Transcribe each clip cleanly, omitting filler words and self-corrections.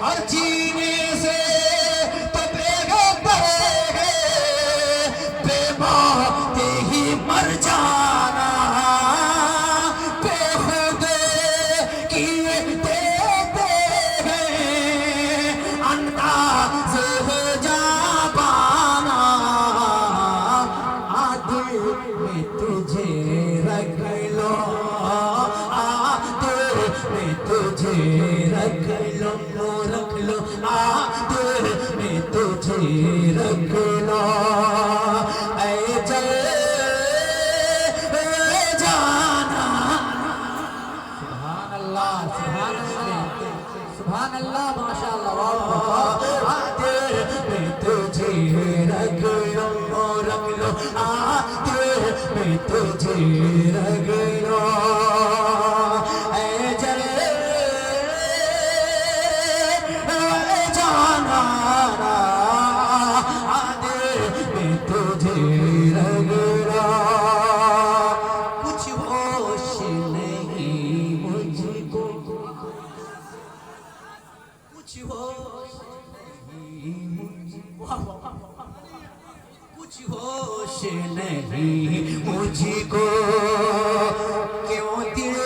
और जीने से तो बेमौत ही मर जाना, बेखुद किए देते हैं अंदाज हो जा पाना। दिल में तुझे रख लो, दिल में तुझे रख लो, रख लो, दिल में तुझे रख लो। ऐ जाना, सुभान अल्लाह, सुभान अल्लाह, सुभान अल्लाह, माशाअल्लाह। दिल में तुझे रख लो, रख लो, दिल में तुझे रख लो। ऐ जाना, दिल में तुझे रख लो। कुछ होश नहीं मुझको, कुछ होश नहीं मुझको, कुछ होश नहीं मुझको, क्यों दिल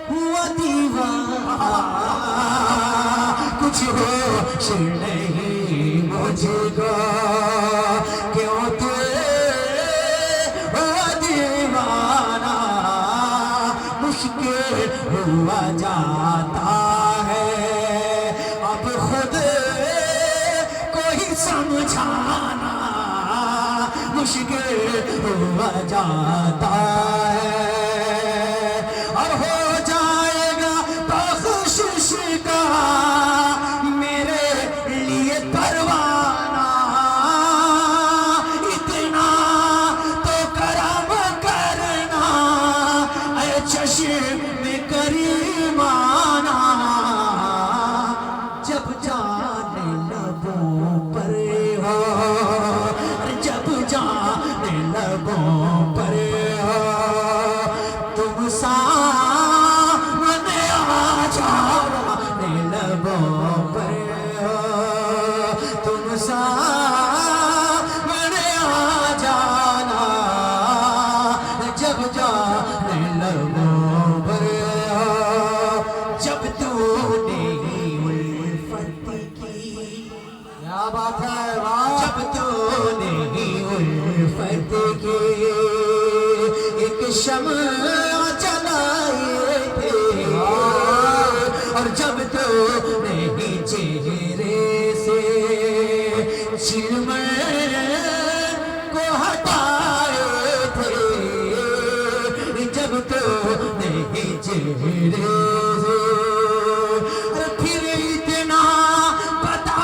हुआ दीवाना। कुछ होश नहीं मुझको, क्यों दिल हुआ दीवाना। मुश्किल हुआ जाता है अब खुद कोई समझाना, मुश्किल हुआ जाता है और हो जाएगा बख्शिश का मेरे लिए परवाना। इतना तो करम करना ऐ चश्मे करीमाना, जब जाने लबों पर हो, जब जाने लबों पर हो, तुम सामने आ जाने लबों पर हो, तुम सामने आ जाना, जब जाने लबों पर हो। जब तूने उल्फत की, क्या बात है, जब तूने उल्फत की एक शम्अ जलाए थे, और जब तूने चेहरे से चिलमन को हटाए थे, जब तूने चेहरे से, फिर इतना बता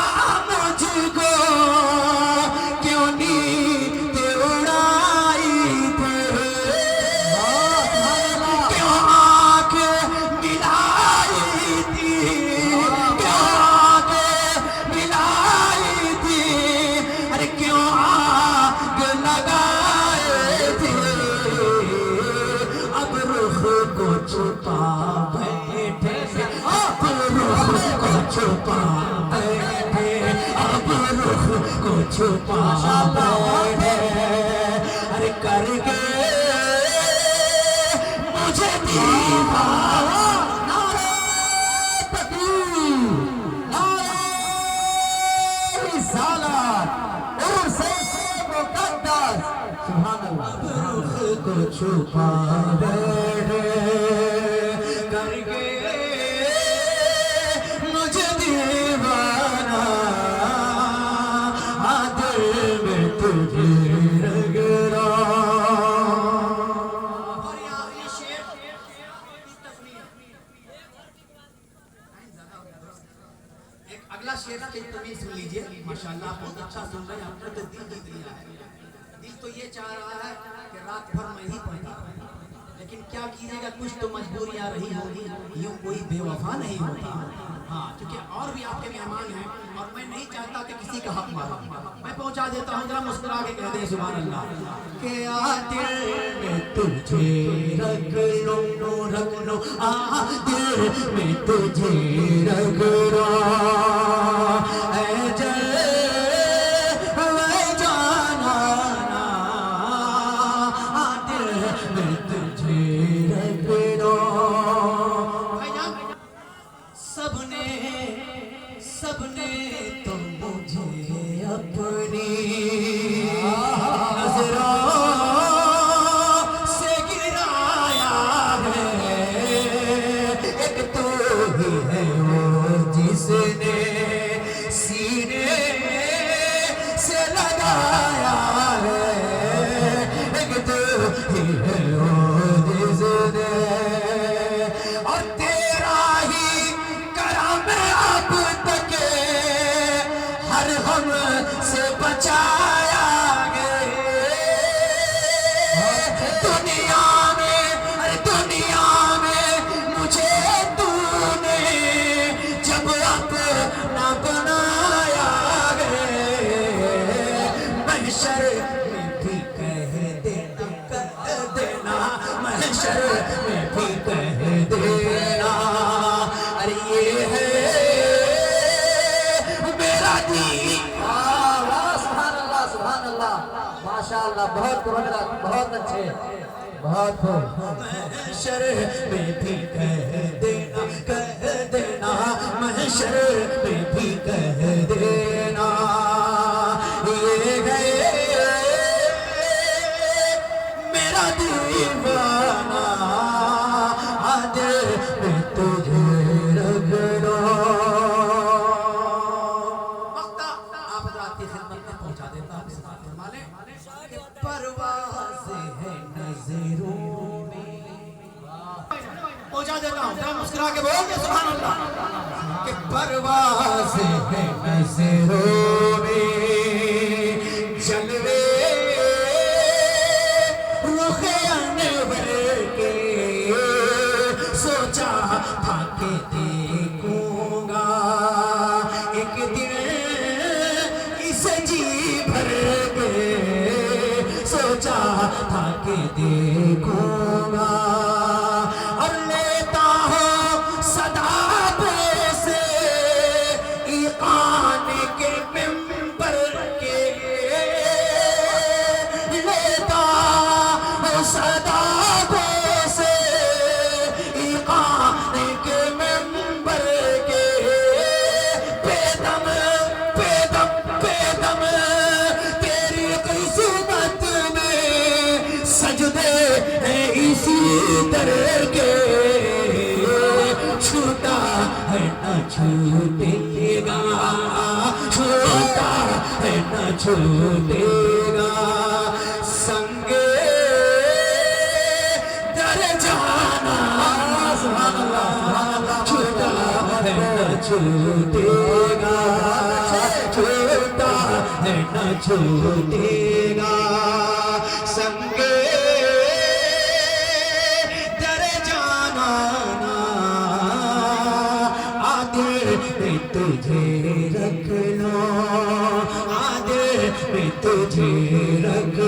मुझको क्यों नींद उड़ाई थी, क्यों आँख मिलाई थी, क्यों आँख मिलाई थी, अरे क्यों आग लगाए थे। अब रुख को छुपा बैठे, अब रुख को छुपा बैठे, अब रुख को छुपा बैठे, अरे करके मुझे दीवाना। नारे तकबीर, नारे रिसालत, उर्से मुक़द्दस, सुभान अल्लाह। रुख को छुपा बैठे, करके मुझे दीवाना, दिल में तुझे रख लो। और ये शेर एक अगला शेर की तमीज सुन लीजिए। माशाअल्लाह बहुत अच्छा सुन रहे हैं, आपने तो दिल जीत लिया है। दिल तो ये चाह रहा है कि रात भर मैं ही पढ़ता, लेकिन क्या कीजिएगा, कुछ तो मजबूरियां रही होगी, यूं कोई बेवफा नहीं होता। हाँ, क्योंकि और भी आपके मेहमान हैं और मैं नहीं चाहता कि किसी का हक मारो। मैं पहुंचा देता हूँ, जरा मुस्कुरा के कह दे सुभान अल्लाह के दिल में तुझे रख लो दिल में तुझे रख लो सबने तो मुझे अपनी नजरों से गिराया है, एक तो ही है वो जिसने सीने से लगाया है, एक तो ही है वो जिसने, और तेरा ही करम अब तक हर हम से बचाया गए। दुनिया में मुझे तूने जब अपना बनाया गए, महशर में भी कह देना महशर में भी कह देना, अरे ये है मेरा दीन। सुभान अल्लाह, माशाअल्लाह, बहुत खूबसूरत, बहुत अच्छे, बहुत खूब। महशर में भी कह देना महशर में भी कह देना, ये गए मेरा दीवाना, आज मैं तुझे रख लो। पहुंचा देता हूं, परवाज़ है नज़रों में, पहुंचा देता हूं, जरा मुस्कुरा के बोल दे सुभान अल्लाह कि परवाज़ है नज़रों में, जलवे रुखे अनवर के, सोचा था कि देखूंगा एक दिन इसे जी भर के, सोचा था कि देखूंगा, और लेता हूँ सदा से ईकान के मिंबर के, लेता हूँ सदा से ईकान के मिंबर के, बेदम तेरी किस्मत में सजदे हैं इसी तरह के, छूटा है न छूटेगा, छूटा है न छूटेगा, संगे दर जाना, सुभान अल्लाह, छूटा है न छूटेगा, छूटा है न छूटेगा, संगे दर जाना, आदिल में तुझे रख लो, आदिल में तुझे रख